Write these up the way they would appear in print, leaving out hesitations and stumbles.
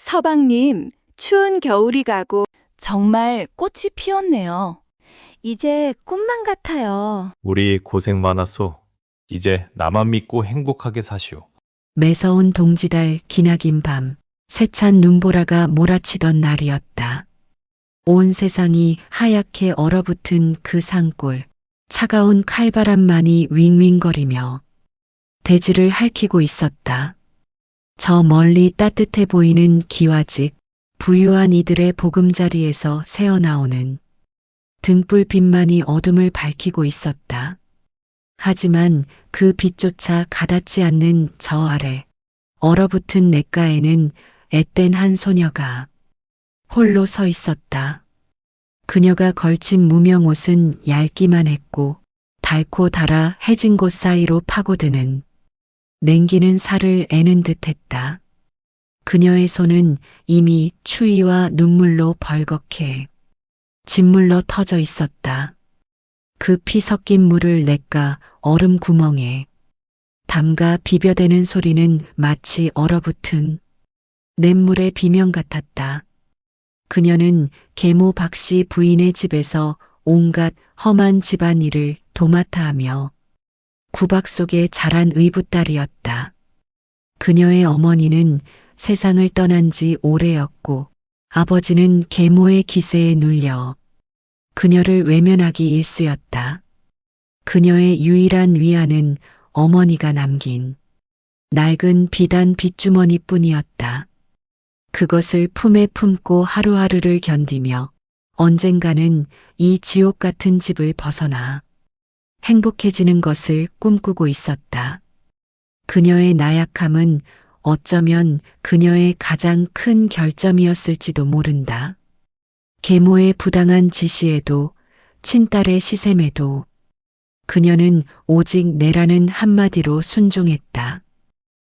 서방님, 추운 겨울이 가고 정말 꽃이 피었네요. 이제 꿈만 같아요. 우리 고생 많았소. 이제 나만 믿고 행복하게 사시오. 매서운 동지달 기나긴 밤, 세찬 눈보라가 몰아치던 날이었다. 온 세상이 하얗게 얼어붙은 그 산골, 차가운 칼바람만이 윙윙거리며 대지를 핥히고 있었다. 저 멀리 따뜻해 보이는 기와집, 부유한 이들의 보금자리에서 새어나오는 등불빛만이 어둠을 밝히고 있었다. 하지만 그 빛조차 가닿지 않는 저 아래 얼어붙은 냇가에는 앳된 한 소녀가 홀로 서 있었다. 그녀가 걸친 무명옷은 얇기만 했고 닳고 닳아 해진 곳 사이로 파고드는 냉기는 살을 애는 듯했다. 그녀의 손은 이미 추위와 눈물로 벌겋게 짓물러 터져 있었다. 그 피 섞인 물을 냇가 얼음 구멍에 담가 비벼대는 소리는 마치 얼어붙은 냇물의 비명 같았다. 그녀는 계모 박씨 부인의 집에서 온갖 험한 집안일을 도맡아 하며 구박 속에 자란 의붓딸이었다. 그녀의 어머니는 세상을 떠난 지 오래였고 아버지는 계모의 기세에 눌려 그녀를 외면하기 일쑤였다. 그녀의 유일한 위안은 어머니가 남긴 낡은 비단 빗주머니뿐이었다. 그것을 품에 품고 하루하루를 견디며 언젠가는 이 지옥 같은 집을 벗어나 행복해지는 것을 꿈꾸고 있었다. 그녀의 나약함은 어쩌면 그녀의 가장 큰 결점이었을지도 모른다. 계모의 부당한 지시에도 친딸의 시샘에도 그녀는 오직 내라는 한마디로 순종했다.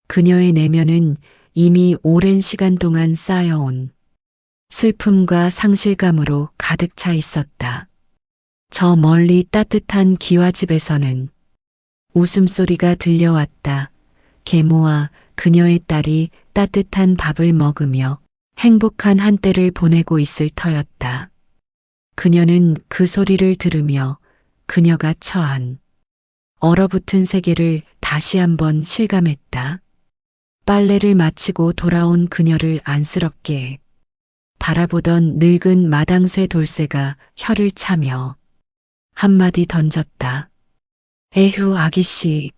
그녀의 내면은 이미 오랜 시간 동안 쌓여온 슬픔과 상실감으로 가득 차 있었다. 저 멀리 따뜻한 기와집에서는 웃음소리가 들려왔다. 계모와 그녀의 딸이 따뜻한 밥을 먹으며 행복한 한때를 보내고 있을 터였다. 그녀는 그 소리를 들으며 그녀가 처한 얼어붙은 세계를 다시 한번 실감했다. 빨래를 마치고 돌아온 그녀를 안쓰럽게 바라보던 늙은 마당쇠 돌쇠가 혀를 차며 한마디 던졌다. 에휴 아기씨,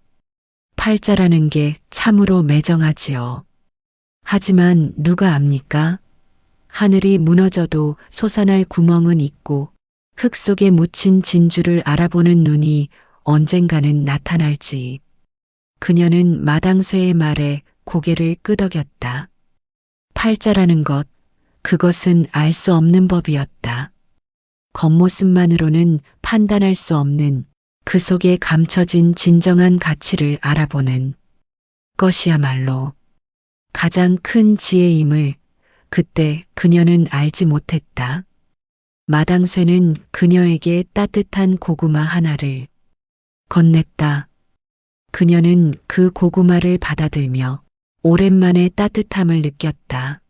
팔자라는 게 참으로 매정하지요. 하지만 누가 압니까? 하늘이 무너져도 솟아날 구멍은 있고 흙 속에 묻힌 진주를 알아보는 눈이 언젠가는 나타날지. 그녀는 마당쇠의 말에 고개를 끄덕였다. 팔자라는 것, 그것은 알 수 없는 법이었다. 겉모습만으로는 판단할 수 없는 그 속에 감춰진 진정한 가치를 알아보는 것이야말로 가장 큰 지혜임을 그때 그녀는 알지 못했다. 마당쇠는 그녀에게 따뜻한 고구마 하나를 건넸다. 그녀는 그 고구마를 받아들며 오랜만에 따뜻함을 느꼈다.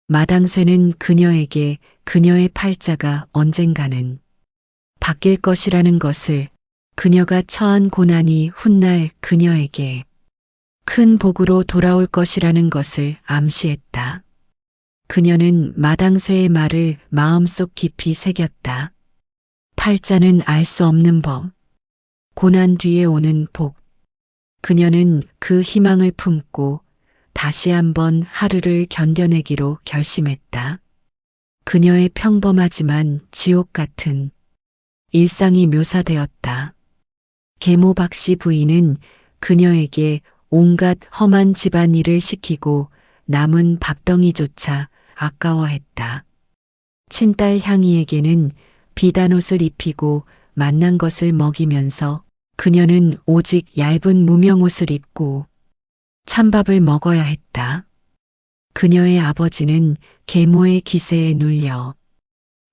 마당쇠는 그녀에게 그녀의 팔자가 언젠가는 바뀔 것이라는 것을, 그녀가 처한 고난이 훗날 그녀에게 큰 복으로 돌아올 것이라는 것을 암시했다. 그녀는 마당쇠의 말을 마음속 깊이 새겼다. 팔자는 알 수 없는 법, 고난 뒤에 오는 복. 그녀는 그 희망을 품고 다시 한번 하루를 견뎌내기로 결심했다. 그녀의 평범하지만 지옥 같은 일상이 묘사되었다. 계모 박씨 부인은 그녀에게 온갖 험한 집안일을 시키고 남은 밥덩이조차 아까워했다. 친딸 향이에게는 비단옷을 입히고 맛난 것을 먹이면서 그녀는 오직 얇은 무명옷을 입고 찬밥을 먹어야 했다. 그녀의 아버지는 계모의 기세에 눌려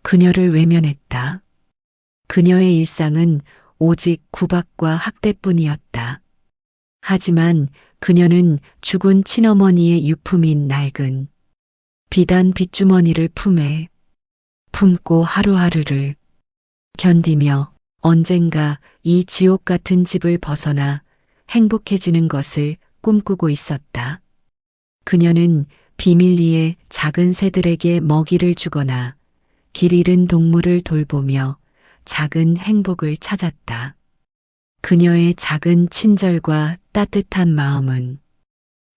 그녀를 외면했다. 그녀의 일상은 오직 구박과 학대뿐이었다. 하지만 그녀는 죽은 친어머니의 유품인 낡은 비단 빗주머니를 품에 품고 하루하루를 견디며 언젠가 이 지옥 같은 집을 벗어나 행복해지는 것을 꿈꾸고 있었다. 그녀는 비밀리에 작은 새들에게 먹이를 주거나 길 잃은 동물을 돌보며 작은 행복을 찾았다. 그녀의 작은 친절과 따뜻한 마음은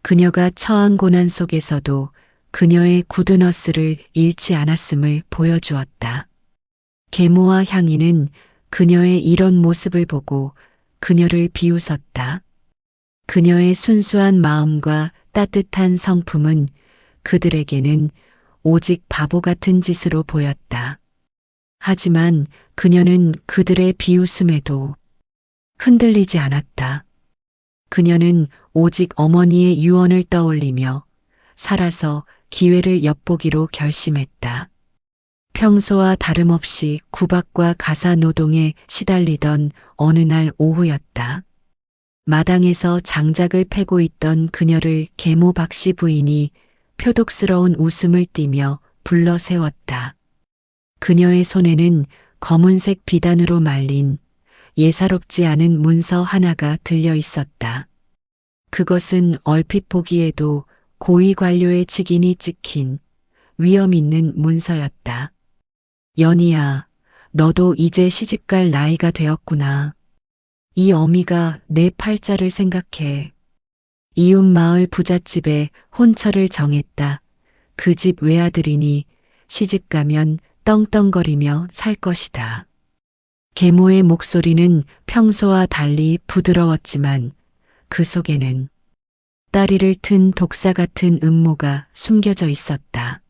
그녀가 처한 고난 속에서도 그녀의 굳은 어스를 잃지 않았음을 보여주었다. 계모와 향이는 그녀의 이런 모습을 보고 그녀를 비웃었다. 그녀의 순수한 마음과 따뜻한 성품은 그들에게는 오직 바보 같은 짓으로 보였다. 하지만 그녀는 그들의 비웃음에도 흔들리지 않았다. 그녀는 오직 어머니의 유언을 떠올리며 살아서 기회를 엿보기로 결심했다. 평소와 다름없이 구박과 가사 노동에 시달리던 어느 날 오후였다. 마당에서 장작을 패고 있던 그녀를 계모 박씨 부인이 표독스러운 웃음을 띠며 불러 세웠다. 그녀의 손에는 검은색 비단으로 말린 예사롭지 않은 문서 하나가 들려 있었다. 그것은 얼핏 보기에도 고위 관료의 직인이 찍힌 위험 있는 문서였다. 연희야, 너도 이제 시집갈 나이가 되었구나. 이 어미가 내 팔자를 생각해. 이웃 마을 부잣집에 혼처를 정했다. 그 집 외아들이니 시집가면 떵떵거리며 살 것이다. 계모의 목소리는 평소와 달리 부드러웠지만 그 속에는 다리를 튼 독사 같은 음모가 숨겨져 있었다.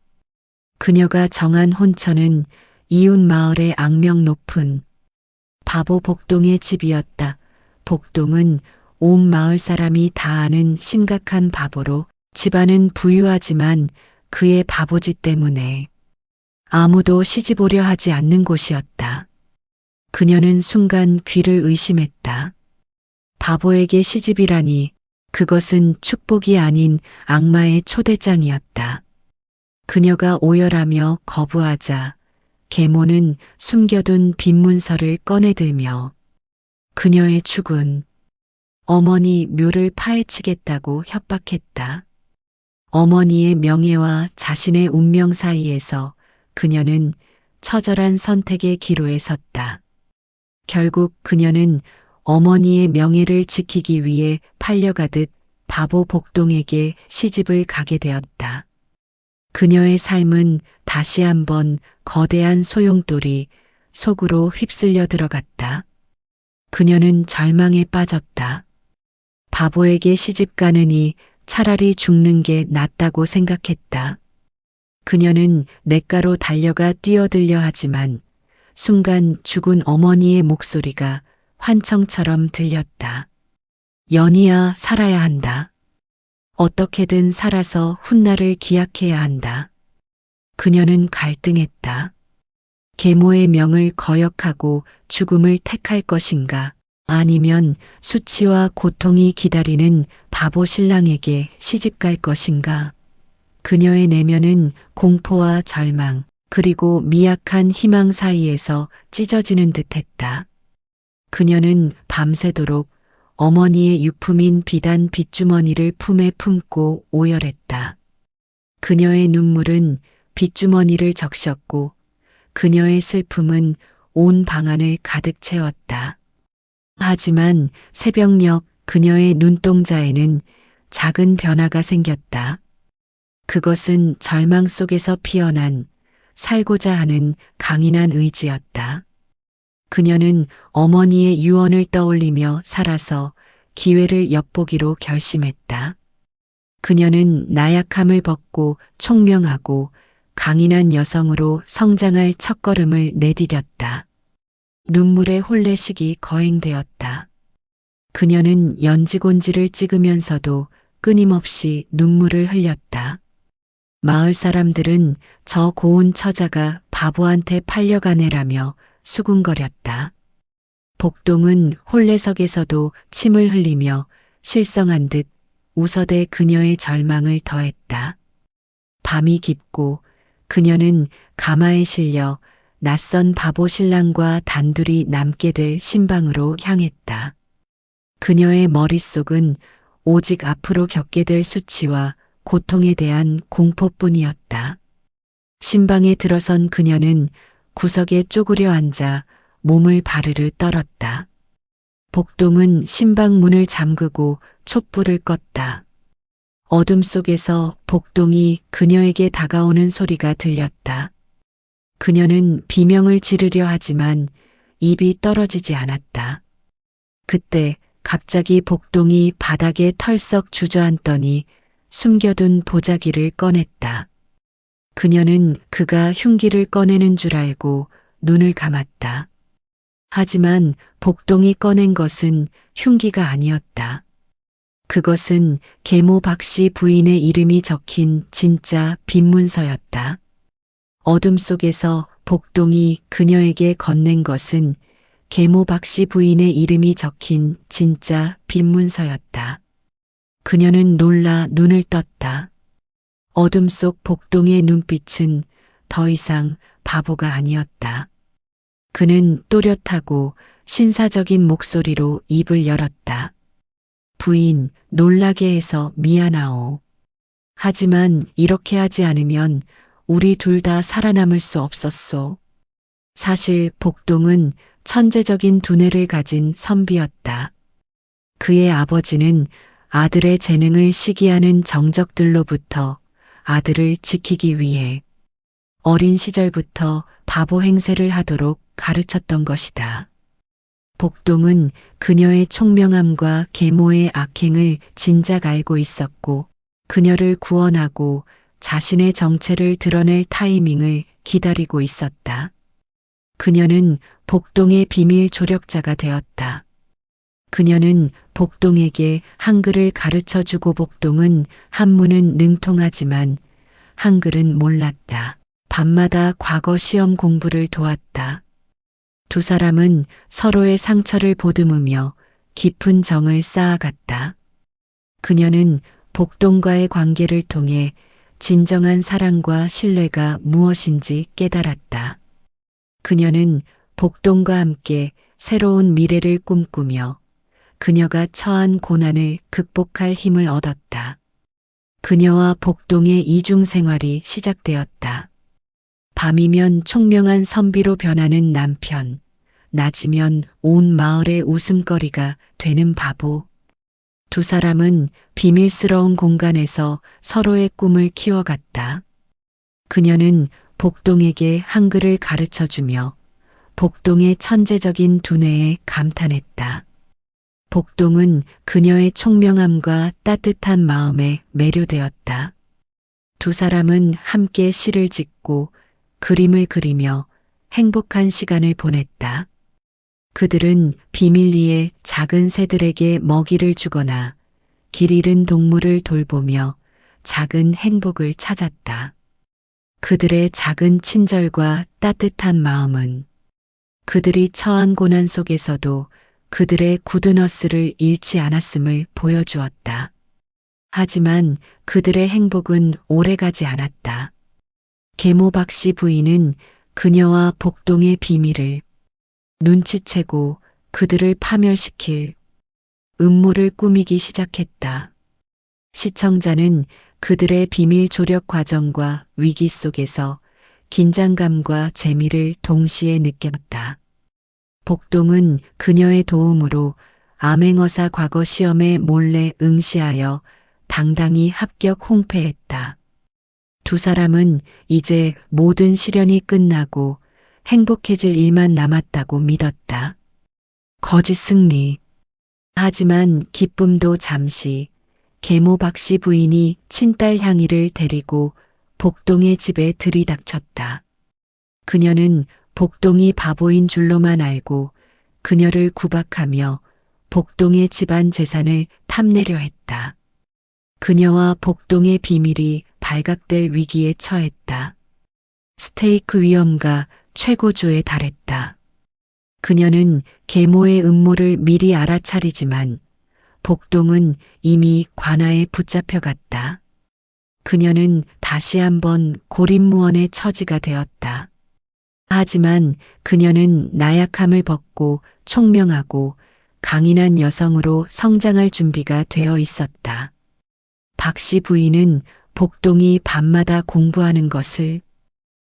그녀가 정한 혼처는 이웃 마을의 악명 높은 바보 복동의 집이었다. 복동은 온 마을 사람이 다 아는 심각한 바보로 집안은 부유하지만 그의 바보짓 때문에 아무도 시집 오려 하지 않는 곳이었다. 그녀는 순간 귀를 의심했다. 바보에게 시집이라니 그것은 축복이 아닌 악마의 초대장이었다. 그녀가 오열하며 거부하자 계모는 숨겨둔 빈 문서를 꺼내들며 그녀의 죽은 어머니 묘를 파헤치겠다고 협박했다. 어머니의 명예와 자신의 운명 사이에서 그녀는 처절한 선택의 기로에 섰다. 결국 그녀는 어머니의 명예를 지키기 위해 팔려가듯 바보 복동에게 시집을 가게 되었다. 그녀의 삶은 다시 한번 거대한 소용돌이 속으로 휩쓸려 들어갔다. 그녀는 절망에 빠졌다. 바보에게 시집 가느니 차라리 죽는 게 낫다고 생각했다. 그녀는 냇가로 달려가 뛰어들려 하지만 순간 죽은 어머니의 목소리가 환청처럼 들렸다. 연희야, 살아야 한다. 어떻게든 살아서 훗날을 기약해야 한다. 그녀는 갈등했다. 계모의 명을 거역하고 죽음을 택할 것인가, 아니면 수치와 고통이 기다리는 바보 신랑에게 시집갈 것인가. 그녀의 내면은 공포와 절망, 그리고 미약한 희망 사이에서 찢어지는 듯했다. 그녀는 밤새도록 어머니의 유품인 비단 빗주머니를 품에 품고 오열했다. 그녀의 눈물은 빗주머니를 적셨고 그녀의 슬픔은 온 방안을 가득 채웠다. 하지만 새벽녘 그녀의 눈동자에는 작은 변화가 생겼다. 그것은 절망 속에서 피어난 살고자 하는 강인한 의지였다. 그녀는 어머니의 유언을 떠올리며 살아서 기회를 엿보기로 결심했다. 그녀는 나약함을 벗고 총명하고 강인한 여성으로 성장할 첫걸음을 내디뎠다. 눈물의 혼례식이 거행되었다. 그녀는 연지곤지를 찍으면서도 끊임없이 눈물을 흘렸다. 마을 사람들은 저 고운 처자가 바보한테 팔려가네라며 수군거렸다. 복동은 혼례석에서도 침을 흘리며 실성한 듯 웃어대 그녀의 절망을 더했다. 밤이 깊고 그녀는 가마에 실려 낯선 바보 신랑과 단둘이 남게 될 신방으로 향했다. 그녀의 머릿속은 오직 앞으로 겪게 될 수치와 고통에 대한 공포뿐이었다. 신방에 들어선 그녀는 구석에 쪼그려 앉아 몸을 바르르 떨었다. 복동은 신방 문을 잠그고 촛불을 껐다. 어둠 속에서 복동이 그녀에게 다가오는 소리가 들렸다. 그녀는 비명을 지르려 하지만 입이 떨어지지 않았다. 그때 갑자기 복동이 바닥에 털썩 주저앉더니 숨겨둔 보자기를 꺼냈다. 그녀는 그가 흉기를 꺼내는 줄 알고 눈을 감았다. 하지만 복동이 꺼낸 것은 흉기가 아니었다. 그것은 계모 박씨 부인의 이름이 적힌 진짜 빈문서였다. 어둠 속에서 복동이 그녀에게 건넨 것은 계모 박씨 부인의 이름이 적힌 진짜 빈문서였다. 그녀는 놀라 눈을 떴다. 어둠 속 복동의 눈빛은 더 이상 바보가 아니었다. 그는 또렷하고 신사적인 목소리로 입을 열었다. 부인, 놀라게 해서 미안하오. 하지만 이렇게 하지 않으면 우리 둘 다 살아남을 수 없었소. 사실 복동은 천재적인 두뇌를 가진 선비였다. 그의 아버지는 아들의 재능을 시기하는 정적들로부터 아들을 지키기 위해 어린 시절부터 바보 행세를 하도록 가르쳤던 것이다. 복동은 그녀의 총명함과 계모의 악행을 진작 알고 있었고 그녀를 구원하고 자신의 정체를 드러낼 타이밍을 기다리고 있었다. 그녀는 복동의 비밀 조력자가 되었다. 그녀는 복동에게 한글을 가르쳐주고 복동은 한문은 능통하지만 한글은 몰랐다. 밤마다 과거 시험 공부를 도왔다. 두 사람은 서로의 상처를 보듬으며 깊은 정을 쌓아갔다. 그녀는 복동과의 관계를 통해 진정한 사랑과 신뢰가 무엇인지 깨달았다. 그녀는 복동과 함께 새로운 미래를 꿈꾸며 그녀가 처한 고난을 극복할 힘을 얻었다. 그녀와 복동의 이중 생활이 시작되었다. 밤이면 총명한 선비로 변하는 남편, 낮이면 온 마을의 웃음거리가 되는 바보. 두 사람은 비밀스러운 공간에서 서로의 꿈을 키워갔다. 그녀는 복동에게 한글을 가르쳐주며 복동의 천재적인 두뇌에 감탄했다. 복동은 그녀의 총명함과 따뜻한 마음에 매료되었다. 두 사람은 함께 시를 짓고 그림을 그리며 행복한 시간을 보냈다. 그들은 비밀리에 작은 새들에게 먹이를 주거나 길 잃은 동물을 돌보며 작은 행복을 찾았다. 그들의 작은 친절과 따뜻한 마음은 그들이 처한 고난 속에서도 그들의 굳은 어스를 잃지 않았음을 보여주었다. 하지만 그들의 행복은 오래가지 않았다. 계모 박씨 부인은 그녀와 복동의 비밀을 눈치채고 그들을 파멸시킬 음모를 꾸미기 시작했다. 시청자는 그들의 비밀 조력 과정과 위기 속에서 긴장감과 재미를 동시에 느꼈다. 복동은 그녀의 도움으로 암행어사 과거 시험에 몰래 응시하여 당당히 합격 홍패했다. 두 사람은 이제 모든 시련이 끝나고 행복해질 일만 남았다고 믿었다. 거짓 승리. 하지만 기쁨도 잠시. 계모 박씨 부인이 친딸 향이를 데리고 복동의 집에 들이닥쳤다. 그녀는 복동이 바보인 줄로만 알고 그녀를 구박하며 복동의 집안 재산을 탐내려 했다. 그녀와 복동의 비밀이 발각될 위기에 처했다. 스테이크 위험가 최고조에 달했다. 그녀는 계모의 음모를 미리 알아차리지만 복동은 이미 관아에 붙잡혀갔다. 그녀는 다시 한번 고립무원의 처지가 되었다. 하지만 그녀는 나약함을 벗고 총명하고 강인한 여성으로 성장할 준비가 되어 있었다. 박씨 부인은 복동이 밤마다 공부하는 것을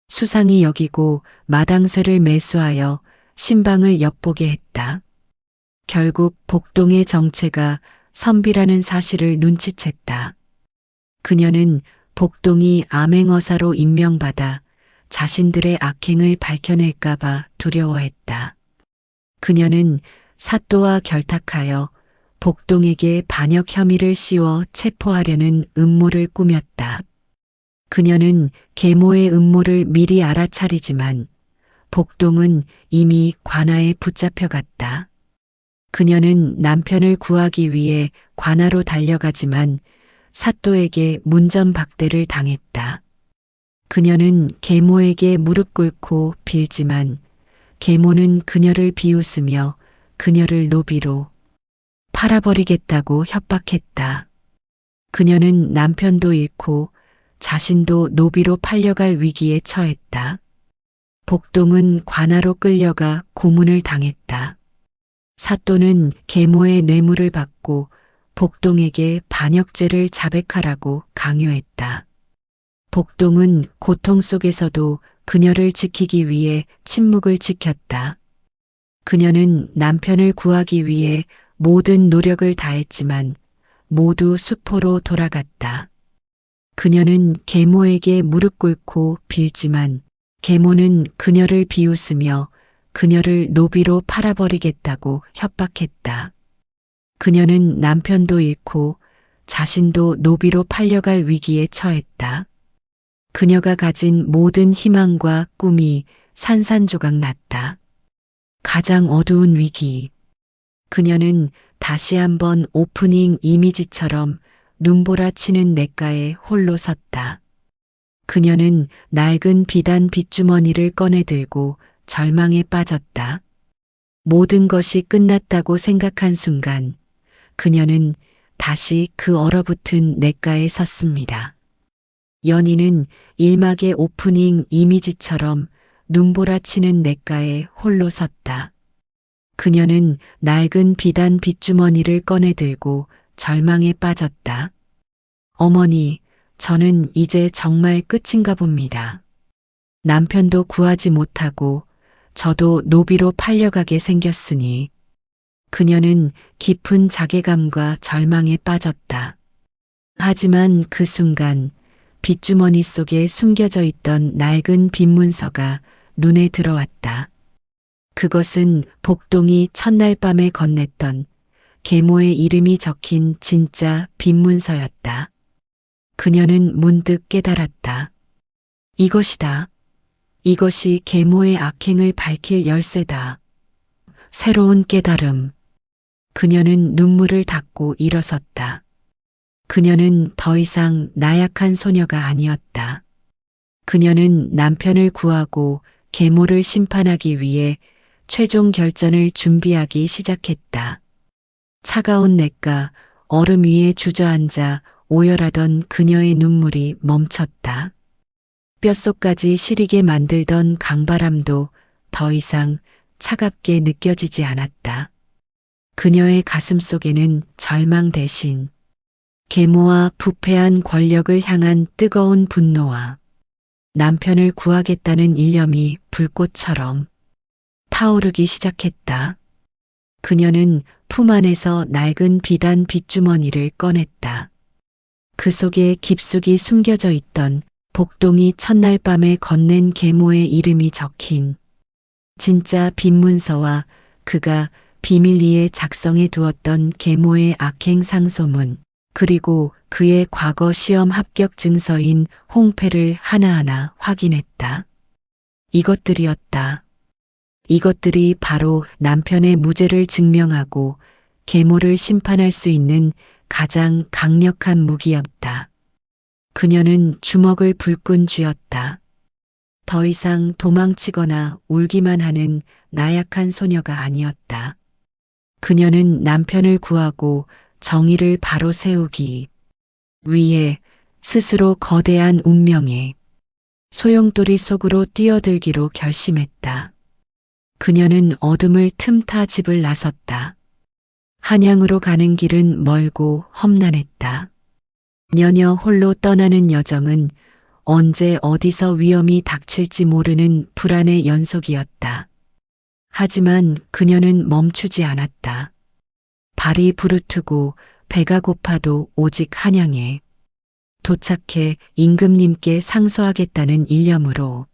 수상히 여기고 마당쇠를 매수하여 신방을 엿보게 했다. 결국 복동의 정체가 선비라는 사실을 눈치챘다. 그녀는 복동이 암행어사로 임명받아 자신들의 악행을 밝혀낼까봐 두려워했다. 그녀는 사또와 결탁하여 복동에게 반역 혐의를 씌워 체포하려는 음모를 꾸몄다. 그녀는 계모의 음모를 미리 알아차리지만 복동은 이미 관아에 붙잡혀갔다. 그녀는 남편을 구하기 위해 관아로 달려가지만 사또에게 문전박대를 당했다. 그녀는 계모에게 무릎 꿇고 빌지만 계모는 그녀를 비웃으며 그녀를 노비로 팔아버리겠다고 협박했다. 그녀는 남편도 잃고 자신도 노비로 팔려갈 위기에 처했다. 복동은 관아로 끌려가 고문을 당했다. 사또는 계모의 뇌물을 받고 복동에게 반역죄를 자백하라고 강요했다. 복동은 고통 속에서도 그녀를 지키기 위해 침묵을 지켰다. 그녀는 남편을 구하기 위해 모든 노력을 다했지만 모두 수포로 돌아갔다. 그녀는 계모에게 무릎 꿇고 빌지만 계모는 그녀를 비웃으며 그녀를 노비로 팔아버리겠다고 협박했다. 그녀는 남편도 잃고 자신도 노비로 팔려갈 위기에 처했다. 그녀가 가진 모든 희망과 꿈이 산산조각 났다. 가장 어두운 위기. 그녀는 다시 한번 오프닝 이미지처럼 눈보라 치는 냇가에 홀로 섰다. 그녀는 낡은 비단 빗주머니를 꺼내 들고 절망에 빠졌다. 모든 것이 끝났다고 생각한 순간 그녀는 다시 그 얼어붙은 냇가에 섰습니다. 연희는 일막의 오프닝 이미지처럼 눈보라 치는 냇가에 홀로 섰다. 그녀는 낡은 비단 빗주머니를 꺼내 들고 절망에 빠졌다. 어머니, 저는 이제 정말 끝인가 봅니다. 남편도 구하지 못하고 저도 노비로 팔려가게 생겼으니. 그녀는 깊은 자괴감과 절망에 빠졌다. 하지만 그 순간 빗주머니 속에 숨겨져 있던 낡은 빈문서가 눈에 들어왔다. 그것은 복동이 첫날 밤에 건넸던 계모의 이름이 적힌 진짜 빈문서였다. 그녀는 문득 깨달았다. 이것이다. 이것이 계모의 악행을 밝힐 열쇠다. 새로운 깨달음. 그녀는 눈물을 닦고 일어섰다. 그녀는 더 이상 나약한 소녀가 아니었다. 그녀는 남편을 구하고 계모를 심판하기 위해 최종 결전을 준비하기 시작했다. 차가운 냇가 얼음 위에 주저앉아 오열하던 그녀의 눈물이 멈췄다. 뼛속까지 시리게 만들던 강바람도 더 이상 차갑게 느껴지지 않았다. 그녀의 가슴 속에는 절망 대신 계모와 부패한 권력을 향한 뜨거운 분노와 남편을 구하겠다는 일념이 불꽃처럼 타오르기 시작했다. 그녀는 품 안에서 낡은 비단 빗주머니를 꺼냈다. 그 속에 깊숙이 숨겨져 있던 복동이 첫날 밤에 건넨 계모의 이름이 적힌 진짜 빈문서와 그가 비밀리에 작성해 두었던 계모의 악행 상소문, 그리고 그의 과거 시험 합격 증서인 홍패를 하나하나 확인했다. 이것들이었다. 이것들이 바로 남편의 무죄를 증명하고 계모를 심판할 수 있는 가장 강력한 무기였다. 그녀는 주먹을 불끈 쥐었다. 더 이상 도망치거나 울기만 하는 나약한 소녀가 아니었다. 그녀는 남편을 구하고 정의를 바로 세우기 위해 스스로 거대한 운명에 소용돌이 속으로 뛰어들기로 결심했다. 그녀는 어둠을 틈타 집을 나섰다. 한양으로 가는 길은 멀고 험난했다. 년여 홀로 떠나는 여정은 언제 어디서 위험이 닥칠지 모르는 불안의 연속이었다. 하지만 그녀는 멈추지 않았다. 발이 부르트고 배가 고파도 오직 한양에 도착해 임금님께 상소하겠다는 일념으로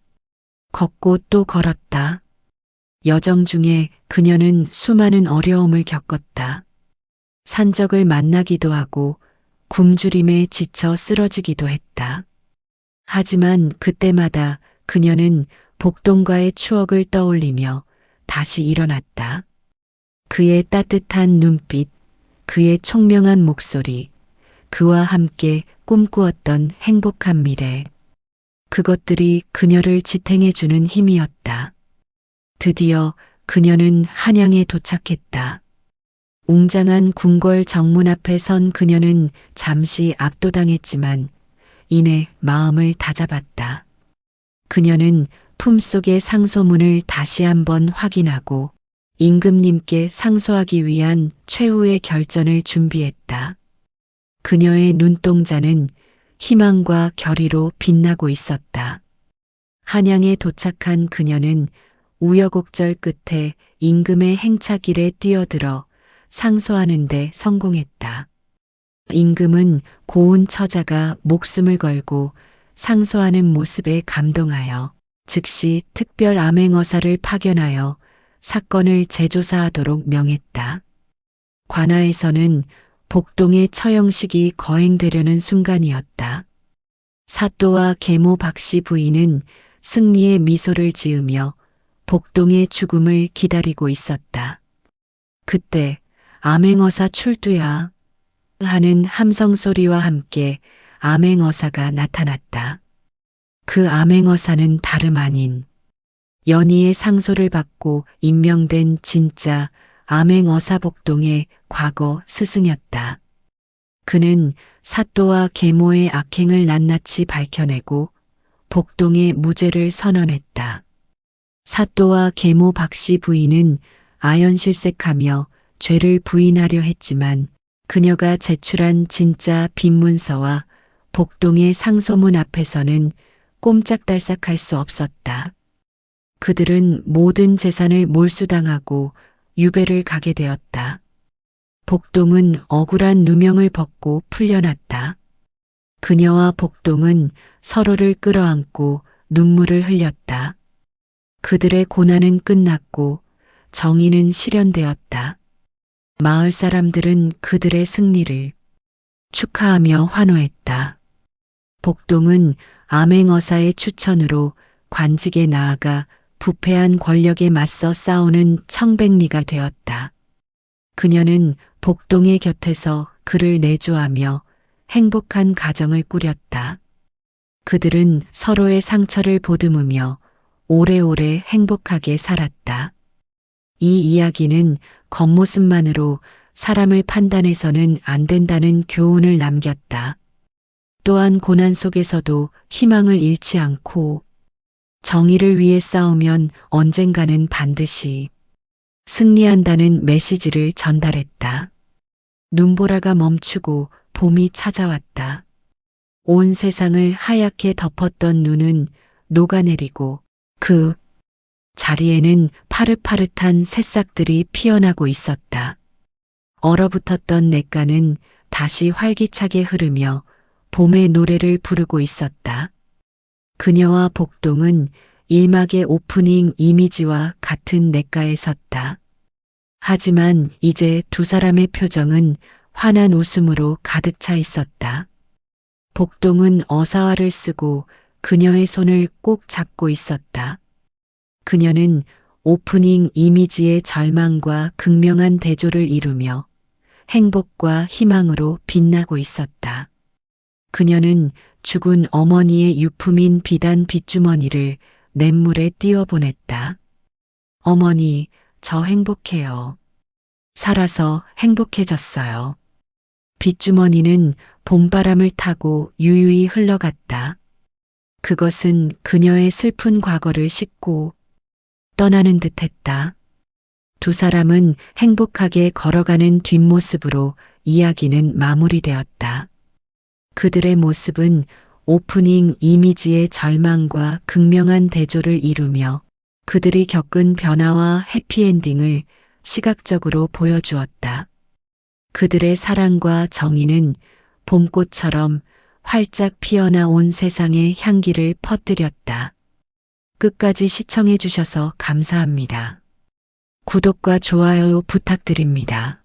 걷고 또 걸었다. 여정 중에 그녀는 수많은 어려움을 겪었다. 산적을 만나기도 하고 굶주림에 지쳐 쓰러지기도 했다. 하지만 그때마다 그녀는 복동과의 추억을 떠올리며 다시 일어났다. 그의 따뜻한 눈빛, 그의 총명한 목소리, 그와 함께 꿈꾸었던 행복한 미래. 그것들이 그녀를 지탱해주는 힘이었다. 드디어 그녀는 한양에 도착했다. 웅장한 궁궐 정문 앞에 선 그녀는 잠시 압도당했지만 이내 마음을 다잡았다. 그녀는 품속의 상소문을 다시 한번 확인하고 임금님께 상소하기 위한 최후의 결전을 준비했다. 그녀의 눈동자는 희망과 결의로 빛나고 있었다. 한양에 도착한 그녀는 우여곡절 끝에 임금의 행차길에 뛰어들어 상소하는 데 성공했다. 임금은 고운 처자가 목숨을 걸고 상소하는 모습에 감동하여 즉시 특별 암행어사를 파견하여 사건을 재조사하도록 명했다. 관아에서는 복동의 처형식이 거행되려는 순간이었다. 사또와 계모 박씨 부인은 승리의 미소를 지으며 복동의 죽음을 기다리고 있었다. 그때 암행어사 출두야 하는 함성 소리와 함께 암행어사가 나타났다. 그 암행어사는 다름 아닌 연희의 상소를 받고 임명된 진짜 암행어사 복동의 과거 스승이었다. 그는 사또와 계모의 악행을 낱낱이 밝혀내고 복동의 무죄를 선언했다. 사또와 계모 박씨 부인은 아연실색하며 죄를 부인하려 했지만 그녀가 제출한 진짜 빈문서와 복동의 상소문 앞에서는 꼼짝달싹할 수 없었다. 그들은 모든 재산을 몰수당하고 유배를 가게 되었다. 복동은 억울한 누명을 벗고 풀려났다. 그녀와 복동은 서로를 끌어안고 눈물을 흘렸다. 그들의 고난은 끝났고 정의는 실현되었다. 마을 사람들은 그들의 승리를 축하하며 환호했다. 복동은 암행어사의 추천으로 관직에 나아가 부패한 권력에 맞서 싸우는 청백리가 되었다. 그녀는 복동의 곁에서 그를 내조하며 행복한 가정을 꾸렸다. 그들은 서로의 상처를 보듬으며 오래오래 행복하게 살았다. 이 이야기는 겉모습만으로 사람을 판단해서는 안 된다는 교훈을 남겼다. 또한 고난 속에서도 희망을 잃지 않고 정의를 위해 싸우면 언젠가는 반드시 승리한다는 메시지를 전달했다. 눈보라가 멈추고 봄이 찾아왔다. 온 세상을 하얗게 덮었던 눈은 녹아내리고 그 자리에는 파릇파릇한 새싹들이 피어나고 있었다. 얼어붙었던 냇가는 다시 활기차게 흐르며 봄의 노래를 부르고 있었다. 그녀와 복동은 1막의 오프닝 이미지와 같은 냇가에 섰다. 하지만 이제 두 사람의 표정은 환한 웃음으로 가득 차 있었다. 복동은 어사화를 쓰고 그녀의 손을 꼭 잡고 있었다. 그녀는 오프닝 이미지의 절망과 극명한 대조를 이루며 행복과 희망으로 빛나고 있었다. 그녀는 죽은 어머니의 유품인 비단 빗주머니를 냇물에 띄워보냈다. 어머니, 저 행복해요. 살아서 행복해졌어요. 빗주머니는 봄바람을 타고 유유히 흘러갔다. 그것은 그녀의 슬픈 과거를 씻고 떠나는 듯 했다. 두 사람은 행복하게 걸어가는 뒷모습으로 이야기는 마무리되었다. 그들의 모습은 오프닝 이미지의 절망과 극명한 대조를 이루며 그들이 겪은 변화와 해피엔딩을 시각적으로 보여주었다. 그들의 사랑과 정의는 봄꽃처럼 활짝 피어나 온 세상에 향기를 퍼뜨렸다. 끝까지 시청해 주셔서 감사합니다. 구독과 좋아요 부탁드립니다.